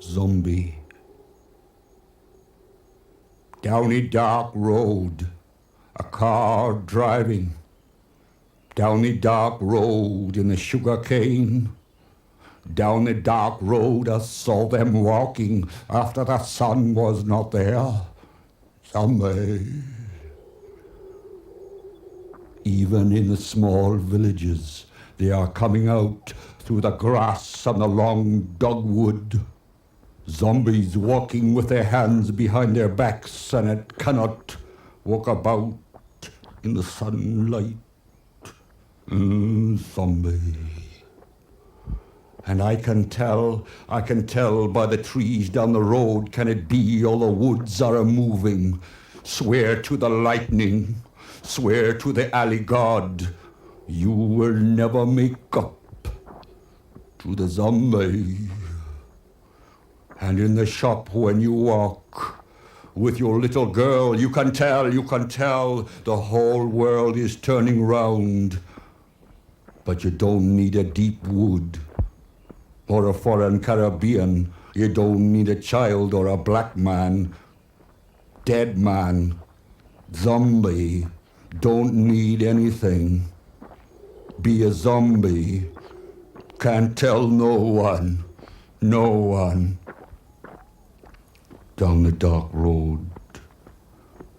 zombie. Down a dark road, a car driving. Down a dark road in the sugar cane. Down the dark road I saw them walking after the sun was not there. Zombie. Even in the small villages, they are coming out through the grass and the long dogwood. Zombies walking with their hands behind their backs and it cannot walk about in the sunlight. Zombie. And I can tell by the trees down the road, can it be all the woods are a-moving? Swear to the lightning, swear to the alley god, you will never make up to the zombie. And in the shop when you walk with your little girl, you can tell the whole world is turning round. But you don't need a deep wood or a foreign Caribbean. You don't need a child or a black man, dead man, zombie. Don't need anything. Be a zombie. Can't tell no one. Down the dark road,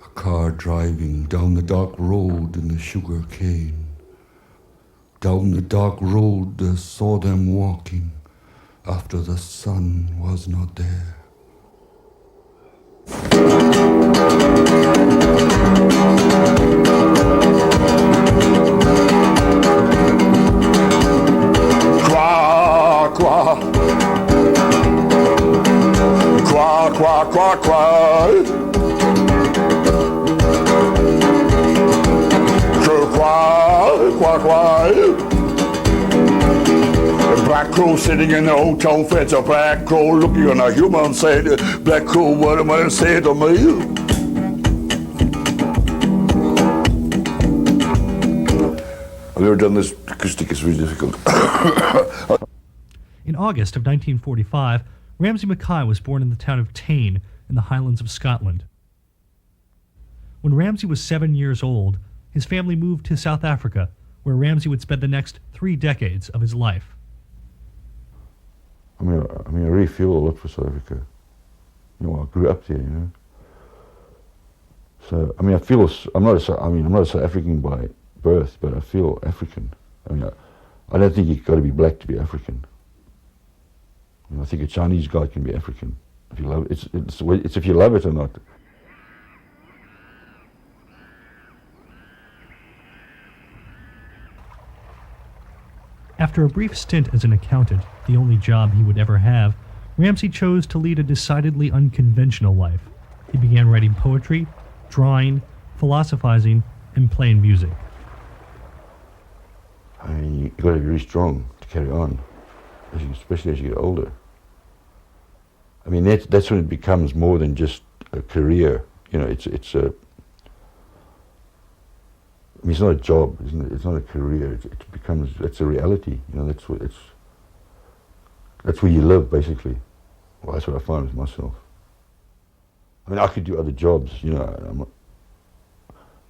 a car driving down the dark road in the sugar cane. Down the dark road I saw them walking after the sun was not there. Qua, qua. Qua, qua, qua, qua. Qua, qua, qua. A black crow sitting in the old town fence, a black crow looking on a human said, black crow, what am I to say to me? I've never done this acoustic, it's really difficult. In August of 1945, Ramsay MacKay was born in the town of Tain in the Highlands of Scotland. When Ramsay was 7 years old, his family moved to South Africa, where Ramsay would spend the next 3 decades of his life. I really feel a lot for South Africa. You know, I grew up there, you know. So, I'm not a South African by birth, but I feel African. I don't think you've got to be black to be African. I think a Chinese guy can be African if you love it. It's if you love it or not. After a brief stint as an accountant, the only job he would ever have, Ramsay chose to lead a decidedly unconventional life. He began writing poetry, drawing, philosophizing, and playing music. You've got to be really strong to carry on, especially as you get older. That's when it becomes more than just a career. You know, it's not a job, isn't it? It's not a career. It's a reality. You know, that's where you live, basically. Well, that's what I find with myself. I could do other jobs, you know,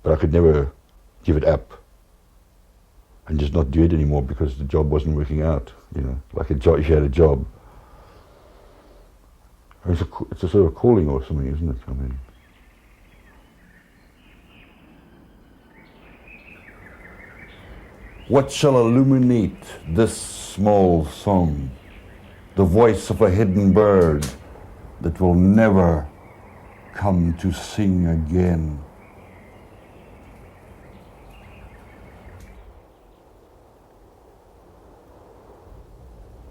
but I could never give it up and just not do it anymore because the job wasn't working out. You know, like a job. If you had a job, it's a sort of calling or something, isn't it? What shall illuminate this small song? The voice of a hidden bird that will never come to sing again.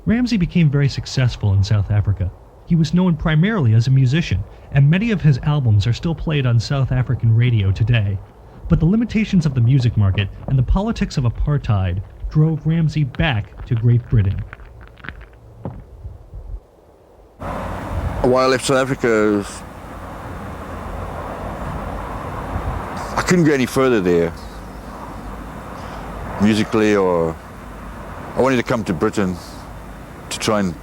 Ramsay became very successful in South Africa. He was known primarily as a musician, and many of his albums are still played on South African radio today. But the limitations of the music market and the politics of apartheid drove Ramsay back to Great Britain. While I left South Africa, I couldn't go any further there, musically, or I wanted to come to Britain to try and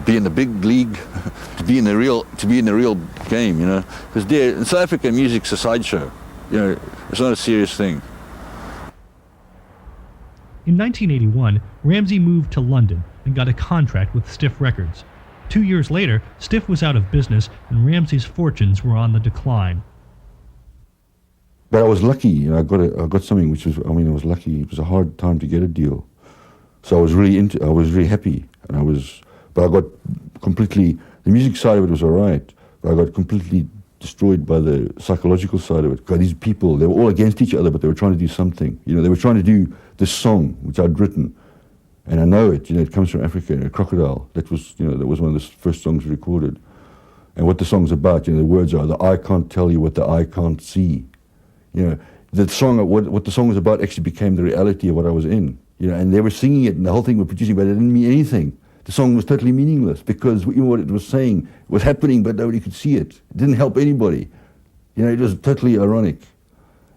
be in the big league, to be in the real game, you know. Because in South Africa, music's a sideshow, you know. It's not a serious thing. In 1981, Ramsay moved to London and got a contract with Stiff Records. 2 years later, Stiff was out of business and Ramsay's fortunes were on the decline. But I was lucky, you know, I got something which was, I mean, I was lucky. It was a hard time to get a deal. So I was really happy. But I got completely, the music side of it was all right, but I got completely destroyed by the psychological side of it. God, these people, they were all against each other, but they were trying to do something. You know, they were trying to do this song, which I'd written. And I know it, you know, it comes from Africa, Crocodile. That was, you know, that was one of the first songs recorded. And what the song's about, you know, the words are, the eye can't tell you what the eye can't see. You know, the song, what the song was about actually became the reality of what I was in. You know, and they were singing it and the whole thing were producing, but it didn't mean anything. The song was totally meaningless because you know what it was saying was happening, but nobody could see it. It didn't help anybody. You know, it was totally ironic.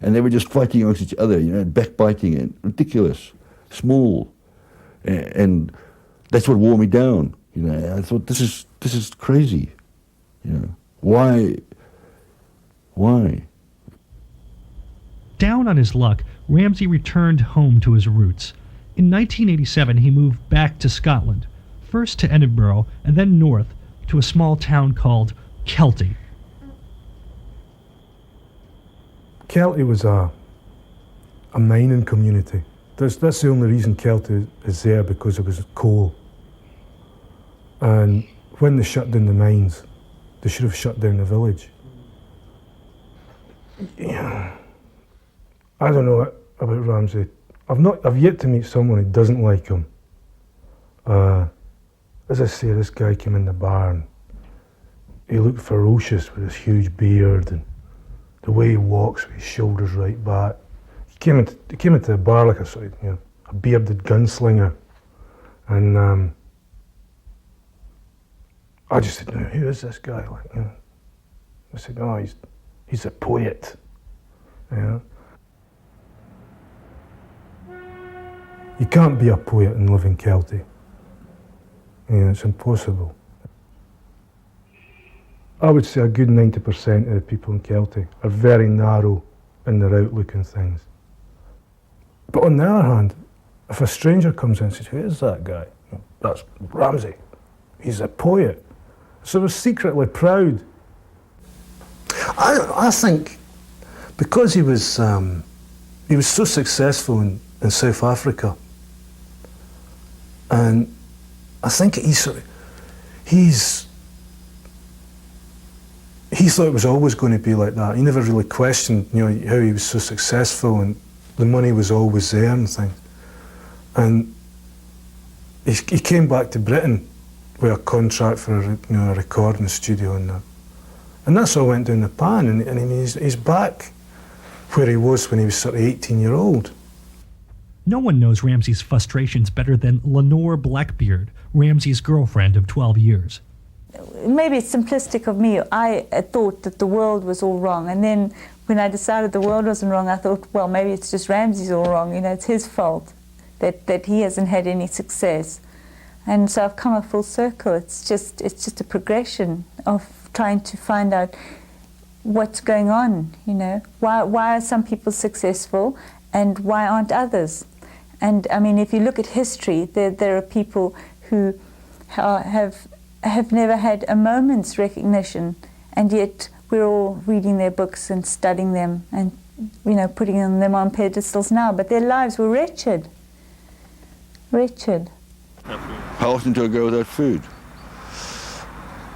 And they were just fighting amongst each other, you know, backbiting and ridiculous, small. And that's what wore me down. You know, I thought, this is crazy. You know, why? Down on his luck, Ramsay returned home to his roots. In 1987, he moved back to Scotland, first to Edinburgh and then north to a small town called Kelty. Kelty was a mining community. That's the only reason Kelty is there, because it was coal. And when they shut down the mines, they should have shut down the village. Yeah. I don't know about Ramsay. I've yet to meet someone who doesn't like him. As I say, this guy came in the bar and he looked ferocious with his huge beard and the way he walks with his shoulders right back. He came into the bar like a bearded gunslinger, and I just said, "Who is this guy?" Like, you know, I said, "Oh, he's a poet," you know. You can't be a poet and live in Kelty. You know, it's impossible. I would say a good 90% of the people in Kelty are very narrow in their outlook on things. But on the other hand, if a stranger comes in and says, "Who is that guy?" "That's Ramsay. He's a poet." So we're secretly proud. I think because he was so successful in South Africa, and I think he thought it was always going to be like that. He never really questioned, you know, how he was so successful and the money was always there and things. And he came back to Britain with a contract for a recording studio and that. And that's all went down the pan, and he's back where he was when he was sort of 18-year-old. No one knows Ramsay's frustrations better than Lynore Blackbeard, Ramsay's girlfriend of 12 years. Maybe it's simplistic of me. I thought that the world was all wrong, and then when I decided the world wasn't wrong, I thought, well, maybe it's just Ramsay's all wrong. You know, it's his fault that he hasn't had any success. And so I've come a full circle. It's just a progression of trying to find out what's going on. You know, why are some people successful and why aren't others? And I mean, if you look at history, there are people who have never had a moment's recognition, and yet we're all reading their books and studying them and, you know, putting them on pedestals now, but their lives were wretched. Wretched. How often do I go without food?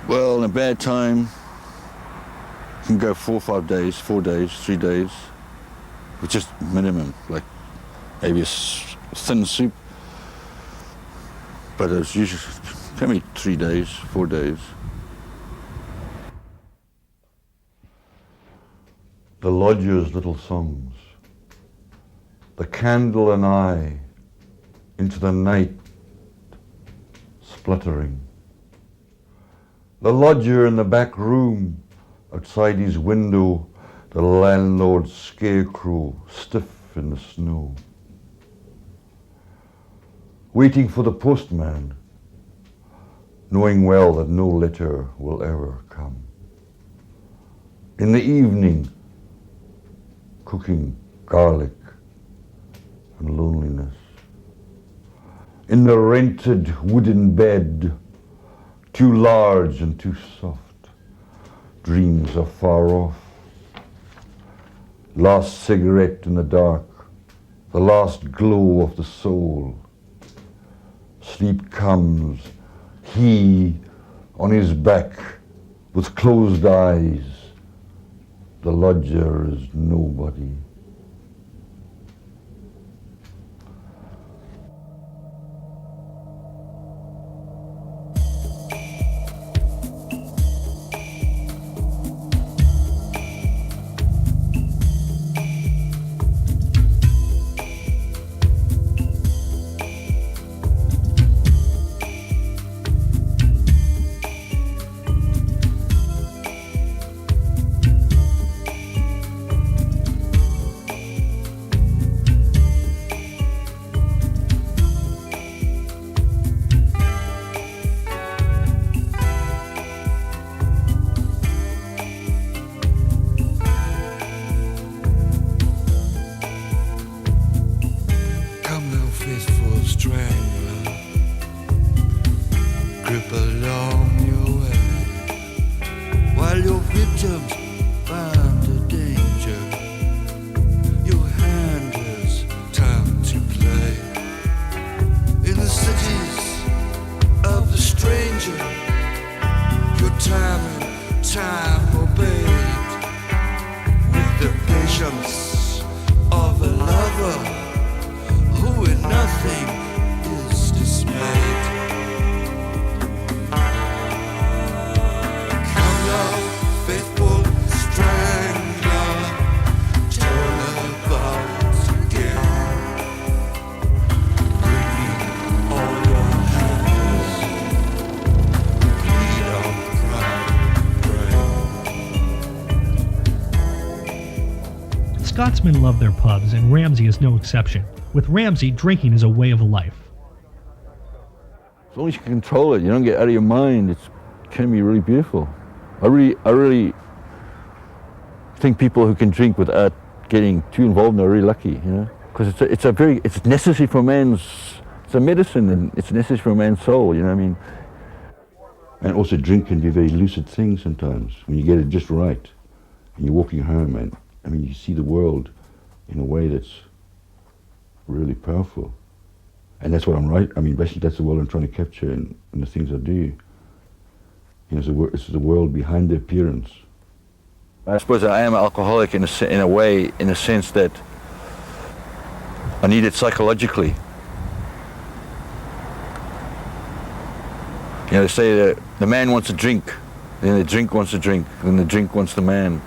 Well, in a bad time, you can go 4 or 5 days, 4 days, 3 days, with just minimum, like maybe a thin soup. But it's usually, can be 3 days, 4 days. The lodger's little songs, the candle and I, into the night, spluttering. The lodger in the back room, outside his window, the landlord's scarecrow, stiff in the snow. Waiting for the postman, knowing well that no letter will ever come. In the evening, cooking garlic and loneliness. In the rented wooden bed, too large and too soft, dreams are far off. Last cigarette in the dark, the last glow of the soul. Sleep comes, he on his back with closed eyes. The lodger is nobody. Scotsmen love their pubs, and Ramsay is no exception. With Ramsay, drinking is a way of life. As long as you can control it, you don't get out of your mind, it can be really beautiful. I really think people who can drink without getting too involved are really lucky, you know, because it's necessary for it's a medicine, and it's necessary for a man's soul, you know what I mean? And also drink can be a very lucid thing sometimes, when you get it just right, and you're walking home, and I mean, you see the world in a way that's really powerful. And that's what I'm right. I mean, basically that's the world I'm trying to capture in the things I do. You know, it's the world behind the appearance. I suppose I am an alcoholic in a way, in a sense that I need it psychologically. You know, they say that the man wants a drink, then the drink wants a drink, then the drink wants the man.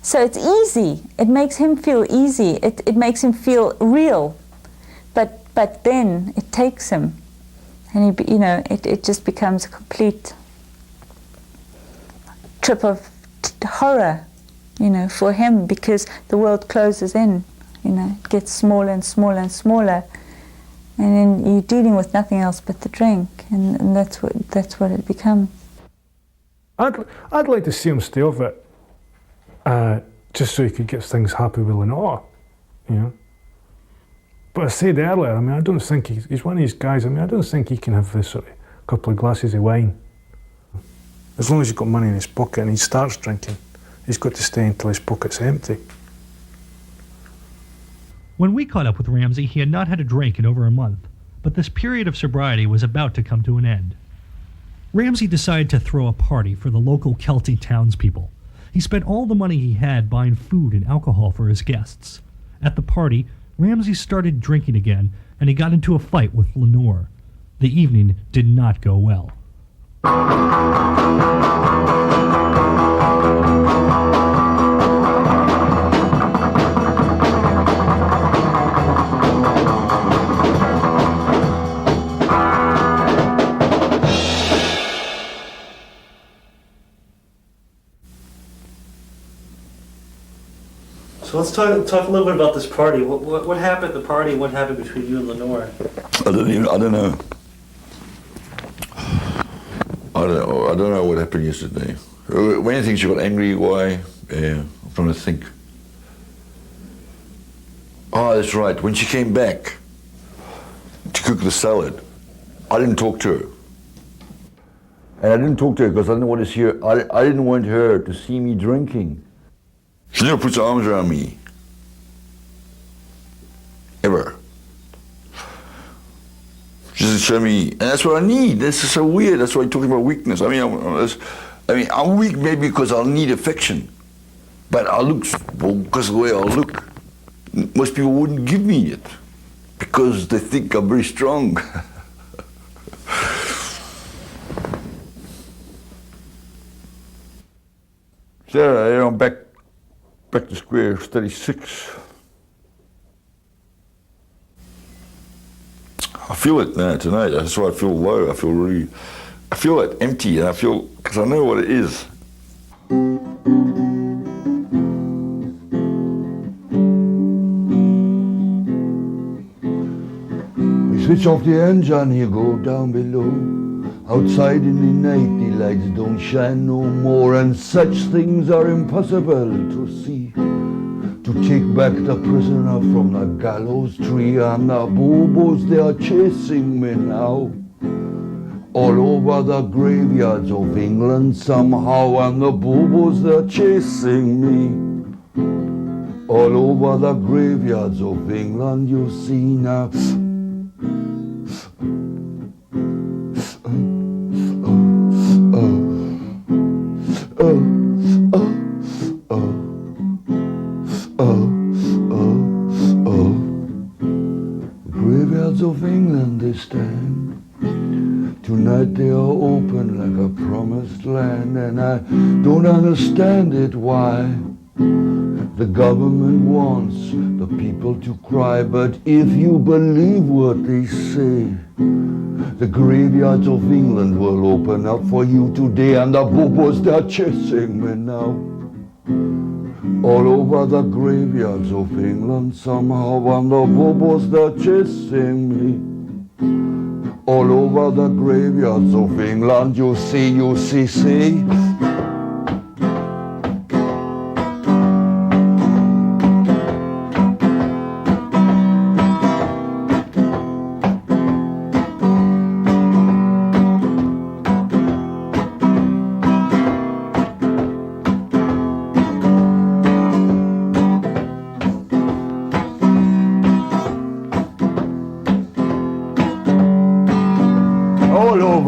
So it's easy. It makes him feel easy. It makes him feel real. But then it takes him, and it just becomes a complete trip of horror, for him, because the world closes in. It gets smaller and smaller and smaller, and then you're dealing with nothing else but the drink, and that's what it becomes. I'd like to see him stay off it. Just so he could get things happy with Lynore, But I said earlier, I mean, I don't think he's one of these guys, I mean, I don't think he can have this sort of couple of glasses of wine. As long as he's got money in his pocket and he starts drinking, he's got to stay until his pocket's empty. When we caught up with Ramsay, he had not had a drink in over a month, but this period of sobriety was about to come to an end. Ramsay decided to throw a party for the local Celtic townspeople. He spent all the money he had buying food and alcohol for his guests. At the party, Ramsay started drinking again, and he got into a fight with Lynore. The evening did not go well. So So let's talk a little bit about this party. What happened at the party? What happened between you and Lynore? I don't know. I don't know what happened yesterday. Many things she got angry. Why? I'm trying to think. Oh, that's right. When she came back to cook the salad, I didn't talk to her. And I didn't talk to her because I didn't want to see her. I didn't want her to see me drinking. She never puts her arms around me. Ever. She doesn't show me, and that's what I need. This is so weird. That's why you're talking about weakness. I mean, I'm weak maybe because I'll need affection, but I look, well, because of the way I look, most people wouldn't give me it because they think I'm very strong. So I'm back to square 36. I feel it now tonight. That's why I feel low. I feel it empty, and because I know what it is. We switch off the engine, you go down below. Outside in the night, the lights don't shine no more, and such things are impossible to see. To take back the prisoner from the gallows tree, and the bobos, they are chasing me now. All over the graveyards of England somehow, and the bobos, they're chasing me. All over the graveyards of England, you see now. Of England they stand. Tonight they are open like a promised land, and I don't understand it why. The government wants the people to cry, but if you believe what they say, the graveyards of England will open up for you today, and the bobos, they're chasing me now. All over the graveyards of England somehow, and the bobos, they're chasing me. All over the graveyards of England, you see.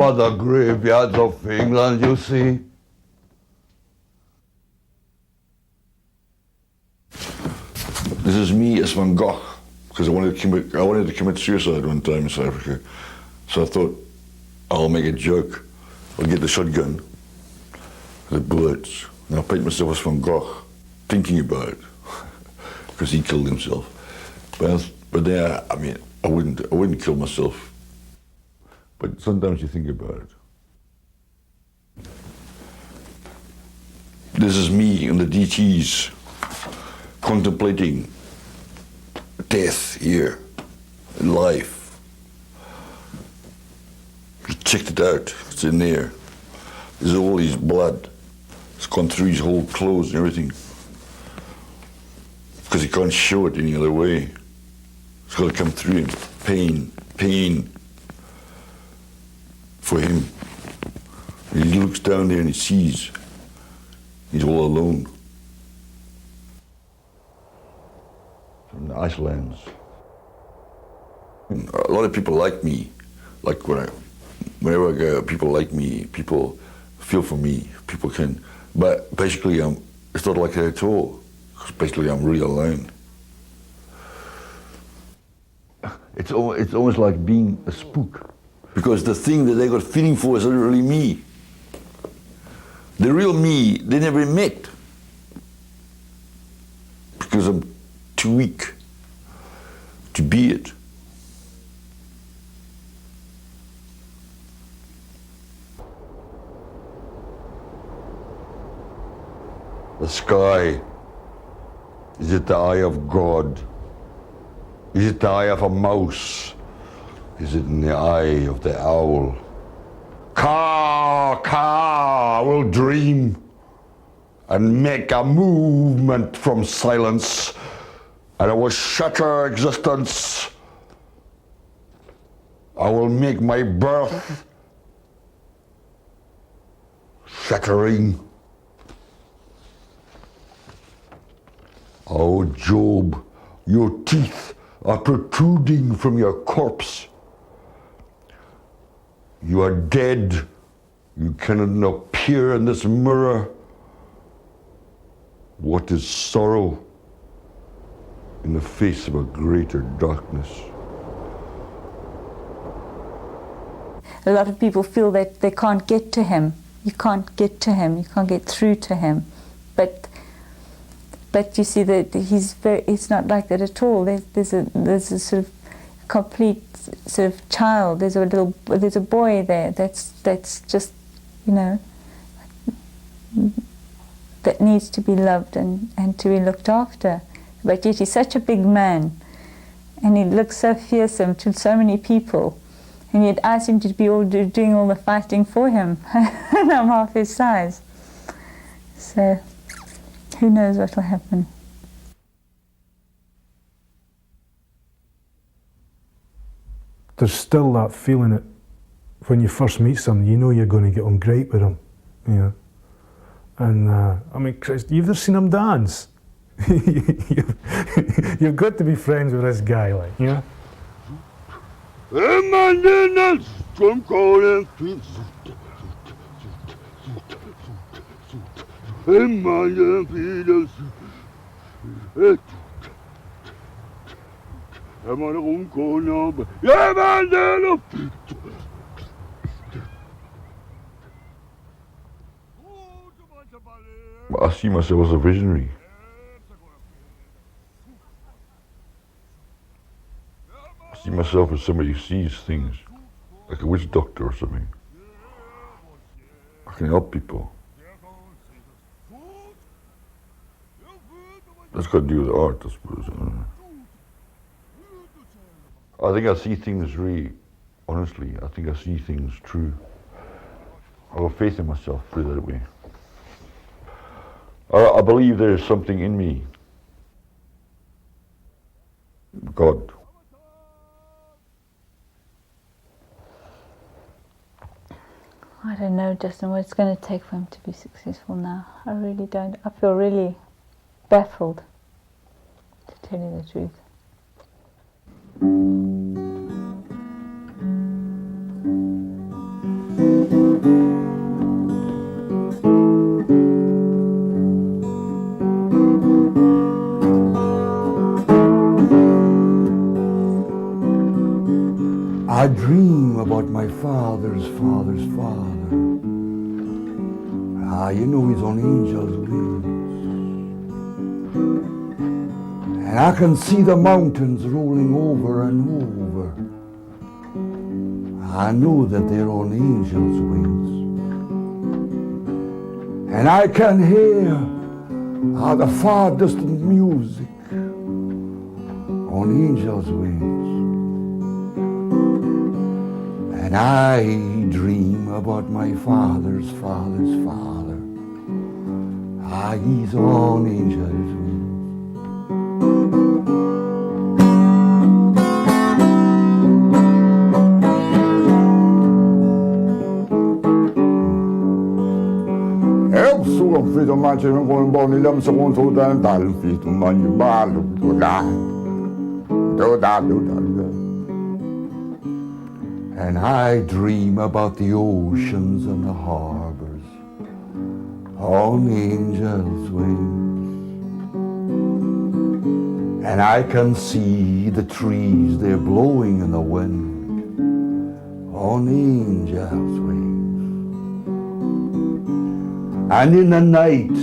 The graveyards of England, you see. This is me as Van Gogh, because I wanted to commit suicide one time in South Africa. So I thought, I'll make a joke. I'll get the shotgun, the bullets, and I'll paint myself as Van Gogh, thinking about it, because he killed himself. But then, I mean, I wouldn't kill myself. But sometimes you think about it. This is me in the DTs contemplating death here in life. He checked it out, it's in there. There's all his blood. It's gone through his whole clothes and everything. Because he can't show it any other way. It's got to come through him. Pain. For him. He looks down there and he sees he's all alone. From the Icelands. A lot of people like me. Like whenever I go, people like me. People feel for me. People can. But basically, it's not like that at all. Because basically, I'm really alone. It's almost like being a spook. Because the thing that they got feeling for is not really me. The real me, they never met. Because I'm too weak to be it. The sky Is it the eye of God? Is it the eye of a mouse? Is it in the eye of the owl? Caw, caw, I will dream and make a movement from silence, and I will shatter existence. I will make my birth shattering. Oh, Job, your teeth are protruding from your corpse. You are dead. You cannot appear in this mirror. What is sorrow in the face of a greater darkness? A lot of people feel that they can't get to him. You can't get to him. You can't get through to him. But you see that it's not like that at all. There's a sort of complete sort of child. There's a boy there that's just, you know, that needs to be loved and to be looked after. But yet he's such a big man, and he looks so fearsome to so many people, and yet I seem to be doing all the fighting for him, and I'm half his size. So who knows what will happen. There's still that feeling that when you first meet someone, you know you're going to get on great with them, you know. And I mean, Chris, you've ever seen him dance? You've got to be friends with this guy, like, you know. I see myself as a visionary. I see myself as somebody who sees things, like a witch doctor or something. I can help people. That's got to do with art, I suppose. I think I see things really, honestly, I think I see things true. I have faith in myself, put it that way. I believe there is something in me. God. I don't know, Justin, what it's going to take for him to be successful now. I really don't. I feel really baffled, to tell you the truth. I dream about my father's father's father. You know he's on angel's wings. And I can see the mountains rolling over and over. I know that they're on angel's wings. And I can hear the far distant music on angel's wings. And I dream about my father's father's father. He's on angel's wings. Eu sou um filho mais um bom nilham sou um todo tal filho mais balo toda. And I dream about the oceans and the harbors on angel's wings. And I can see the trees, they're blowing in the wind on angel's wings. And in the night,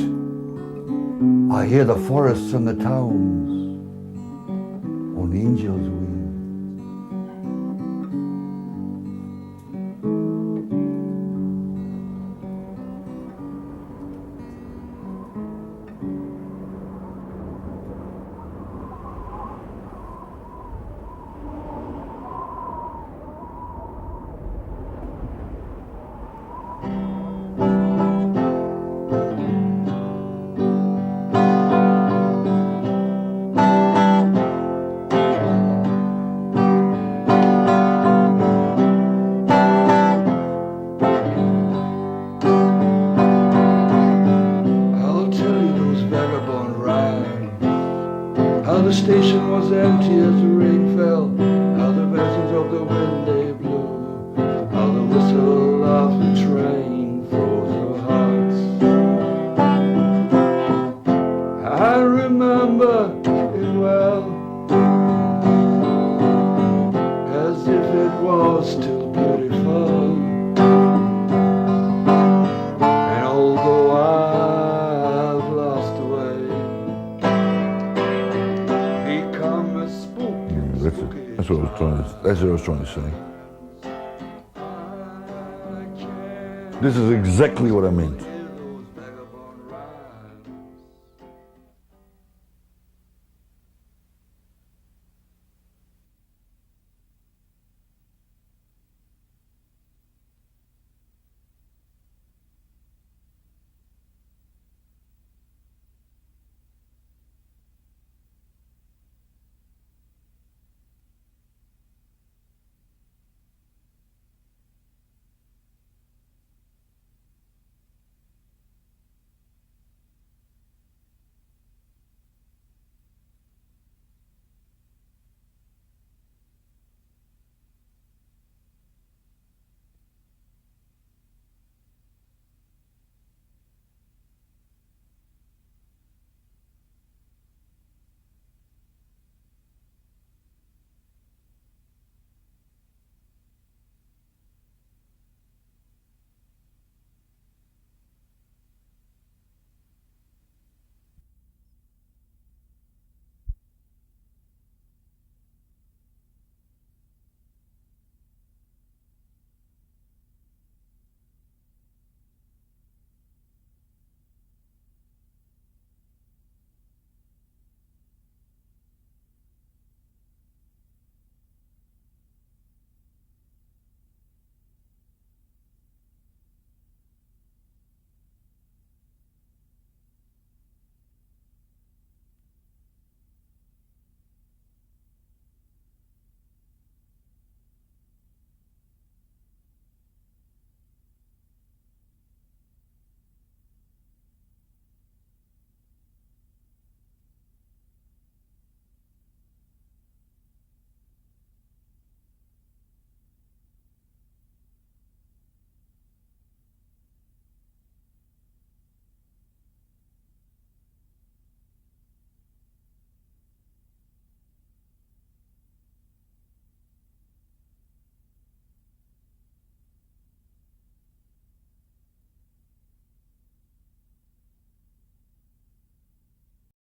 I hear the forests and the towns on angel's wings. That's what I was trying to say. This is exactly what I meant.